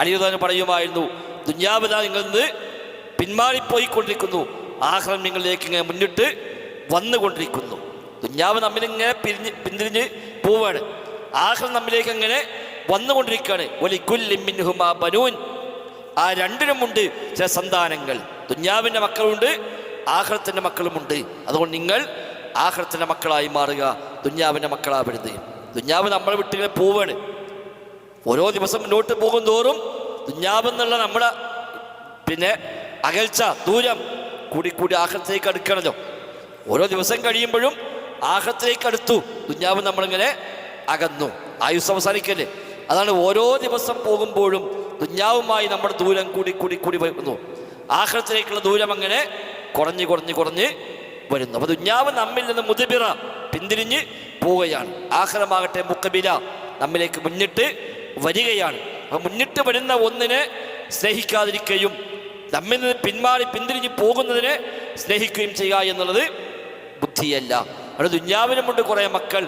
അലിയുദാൻ പറയുമായിരുന്നു, ദുന്യാവ് നിങ്ങൾ നിന്ന് പിന്മാറിപ്പോയിക്കൊണ്ടിരിക്കുന്നു, ആഖിറം നിങ്ങളിലേക്ക് ഇങ്ങനെ മുന്നിട്ട് വന്നുകൊണ്ടിരിക്കുന്നു. ദുന്യാവ് നമ്മളിങ്ങനെ പിന്തിരിഞ്ഞ് പോവാണ്, ആഖിറം നമ്മിലേക്ക് അങ്ങനെ വന്നുകൊണ്ടിരിക്കുകയാണ്. വലിക്കുല്ലി മിൻഹുമാ ബനൂൻ, ആ രണ്ടിനുമുണ്ട് ചില സന്താനങ്ങൾ. ദുന്യാവിൻ്റെ മക്കളുണ്ട്, ആഖിറത്തിൻ്റെ മക്കളുമുണ്ട്. അതുകൊണ്ട് നിങ്ങൾ ആഖിറത്തിൻ്റെ മക്കളായി മാറുക, ദുന്യാവിൻ്റെ മക്കളാവരുത്. ദുന്യാവ് നമ്മളെ വിട്ടിങ്ങനെ പോവാണ്. ഓരോ ദിവസം മുന്നോട്ട് പോകും തോറും ദുന്യാവെന്നുള്ള നമ്മുടെ അകൽച്ച, ദൂരം കൂടി കൂടി ആഖിറത്തിലേക്ക് അടുക്കണല്ലോ. ഓരോ ദിവസം കഴിയുമ്പോഴും ആഖിറത്തിലേക്ക് അടുത്തു, ദുന്യാവ് നമ്മളിങ്ങനെ അകന്നു. ആയുസ് അവസാനിക്കല്ലേ. അതാണ് ഓരോ ദിവസം പോകുമ്പോഴും ദുന്യാവുമായി നമ്മുടെ ദൂരം കൂടി കൂടി കൂടി വരുന്നു. ആഖിറത്തിലേക്കുള്ള ദൂരം അങ്ങനെ കുറഞ്ഞ് കുറഞ്ഞ് കുറഞ്ഞ് വരുന്നു. അപ്പോൾ ദുന്യാവ് നമ്മിൽ നിന്ന് മുദ്ബിറ, പിന്തിരിഞ്ഞ് പോവുകയാണ്. ആഖിറമാകട്ടെ മുഖബില, നമ്മിലേക്ക് മുന്നിട്ട് വരികയാണ്. അപ്പം മുന്നിട്ട് വരുന്ന ഒന്നിനെ സ്നേഹിക്കാതിരിക്കുകയും നമ്മിൽ നിന്ന് പിന്തിരിഞ്ഞ് പോകുന്നതിനെ സ്നേഹിക്കുകയും ചെയ്യുക എന്നുള്ളത് ബുദ്ധിയല്ല. അവിടെ ദുന്യാവിനുമുണ്ട് കുറേ മക്കൾ,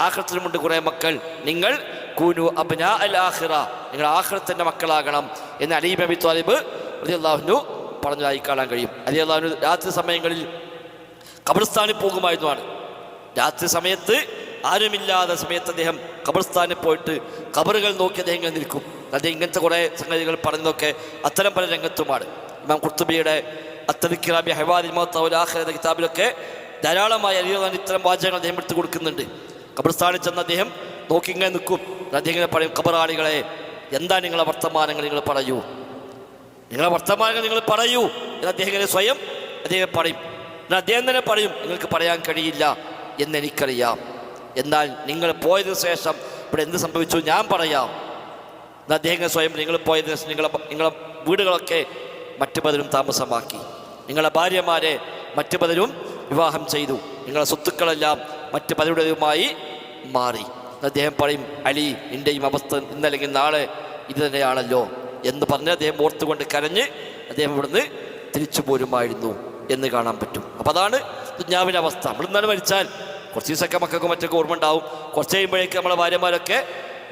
ആഖിറത്തിനുമുണ്ട് കുറേ മക്കൾ. നിങ്ങൾ കൂനു അബ്നാ അൽ ആഖിറ, നിങ്ങൾ ആഖിറത്തിൻ്റെ മക്കളാകണം എന്ന് അലി ഇബ്നു അബി ത്വാലിബ് റളിയല്ലാഹു അൻഹു പറഞ്ഞതായി കാണാൻ കഴിയും. റളിയല്ലാഹു അൻഹു രാത്രി സമയങ്ങളിൽ ഖബർസ്ഥാനിൽ പോകുമായിരുന്നതാണ്. രാത്രി സമയത്ത് ആരുമില്ലാത്ത സമയത്ത് അദ്ദേഹം ഖബർസ്ഥാനിൽ പോയിട്ട് ഖബറുകൾ നോക്കി അദ്ദേഹം ഇങ്ങനെ നിൽക്കും. അദ്ദേഹം ഇങ്ങനത്തെ കുറേ സംഗതികൾ പറയുന്നതൊക്കെ അത്തരം പല രംഗത്തുമാണ്. ഇമാം ഖുർത്തുബിയുടെ അത്തദിക്റ ബി ഹവാദിൽ മൗത്ത് വൽ ആഖിറ എന്ന കിതാബിലൊക്കെ ധാരാളമായി അലിയുദാൻ ഇത്തരം വാചകങ്ങൾ അദ്ദേഹം എടുത്ത് കൊടുക്കുന്നുണ്ട്. ഖബർസ്ഥാനിൽ ചെന്ന് അദ്ദേഹം നോക്കി ഇങ്ങനെ നിൽക്കും. അദ്ദേഹം ഇങ്ങനെ പറയും, ഖബറാളികളെ, എന്താ നിങ്ങളെ വർത്തമാനങ്ങൾ നിങ്ങൾ പറയൂ, നിങ്ങളെ വർത്തമാനങ്ങൾ നിങ്ങൾ പറയൂ എന്ന് അദ്ദേഹം ഇങ്ങനെ സ്വയം അദ്ദേഹം പറയും. അദ്ദേഹം തന്നെ പറയും, നിങ്ങൾക്ക് പറയാൻ കഴിയില്ല എന്നെനിക്കറിയാം, എന്നാൽ നിങ്ങൾ പോയതിനു ശേഷം ഇവിടെ എന്ത് സംഭവിച്ചു ഞാൻ പറയാം. അദ്ദേഹം സ്വയം, നിങ്ങൾ പോയതിനു ശേഷം നിങ്ങളെ വീടുകളൊക്കെ മറ്റു പലരും താമസമാക്കി, നിങ്ങളെ ഭാര്യമാരെ മറ്റു പലരും വിവാഹം ചെയ്തു, നിങ്ങളെ സ്വത്തുക്കളെല്ലാം മറ്റു പലരുടേതുമായി മാറി. അദ്ദേഹം പറയും, അലി, നിൻ്റെയും അവസ്ഥ ഇന്നല്ലെങ്കിൽ നാളെ ഇത് തന്നെയാണല്ലോ എന്ന് പറഞ്ഞ് അദ്ദേഹം ഓർത്തുകൊണ്ട് കരഞ്ഞ് അദ്ദേഹം ഇവിടുന്ന് തിരിച്ചു പോരുമായിരുന്നു എന്ന് കാണാൻ പറ്റും. അപ്പോൾ അതാണ് ദുന്യാവിൻ്റെ അവസ്ഥ. നമ്മളിന്നാണ് മരിച്ചാൽ കുറച്ച് ദിവസമൊക്കെ മക്കൾക്ക് മറ്റൊക്കെ ഓർമ്മ ഉണ്ടാവും. കുറച്ച് കഴിയുമ്പോഴേക്ക് നമ്മളെ ഭാര്യമാരൊക്കെ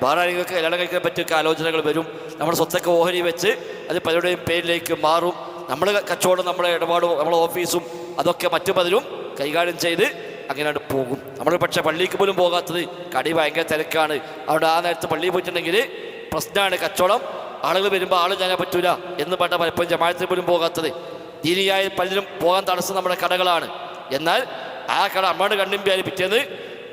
വേറെ ആരെങ്കിലൊക്കെ കല്യാണം കഴിക്കാൻ പറ്റിയൊക്കെ ആലോചനകൾ വരും. നമ്മുടെ സ്വത്തൊക്കെ ഓഹരി വെച്ച് അത് പലരുടെയും പേരിലേക്ക് മാറും. നമ്മൾ കച്ചവടം, നമ്മുടെ ഇടപാടും, നമ്മളെ ഓഫീസും അതൊക്കെ മറ്റു പലരും കൈകാര്യം ചെയ്ത് അങ്ങനെയാണ് പോകും. നമ്മൾ പക്ഷേ പള്ളിക്ക് പോലും പോകാത്തത്, കടി ഭയങ്കര തിരക്കാണ്, അവിടെ ആ നേരത്ത് പള്ളിയിൽ പോയിട്ടുണ്ടെങ്കിൽ പ്രശ്നമാണ്. കച്ചവടം, ആളുകൾ വരുമ്പോൾ ആൾ ഞാനാൻ പറ്റൂല എന്ന് പറഞ്ഞ പലപ്പോഴും ജമാഅത്തിന് പോലും പോകാത്തത്. ദീനിയായ പലരും പോകാൻ തടസ്സം നമ്മുടെ കടകളാണ്. എന്നാൽ ആ കട അമ്മയുടെ കണ്ണിമ്പിയാൽ പിറ്റേന്ന്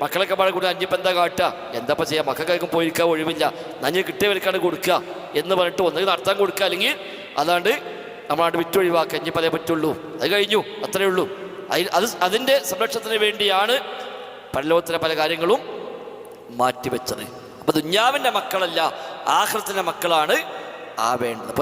മക്കളൊക്കെ പാടെ കൂടി അഞ്ഞിപ്പോൾ എന്താ കാട്ടുക, എന്താ ചെയ്യാം, മക്കൾക്കാർക്കും പോയിരിക്കാൻ ഒഴിവില്ല, നഞ്ഞ് കിട്ടിയവർക്കാണ് കൊടുക്കുക എന്ന് പറഞ്ഞിട്ട് ഒന്നെങ്കിൽ നടത്താൻ കൊടുക്കുക, അല്ലെങ്കിൽ അതാണ്ട് നമ്മളാണ്ട് വിറ്റൊഴിവാക്കുക, ഇനിയിപ്പോൾ അതേ പറ്റുള്ളൂ, അത് കഴിഞ്ഞു, അത്രയേ ഉള്ളൂ. അതിൻ്റെ സംരക്ഷണത്തിന് വേണ്ടിയാണ് പരലോകത്തിലെ പല കാര്യങ്ങളും മാറ്റിവെച്ചത്. അപ്പോൾ ദുന്യാവിൻ്റെ മക്കളല്ല, ആഖിറത്തിൻ്റെ മക്കളാണ് ആവേണ്ടത്.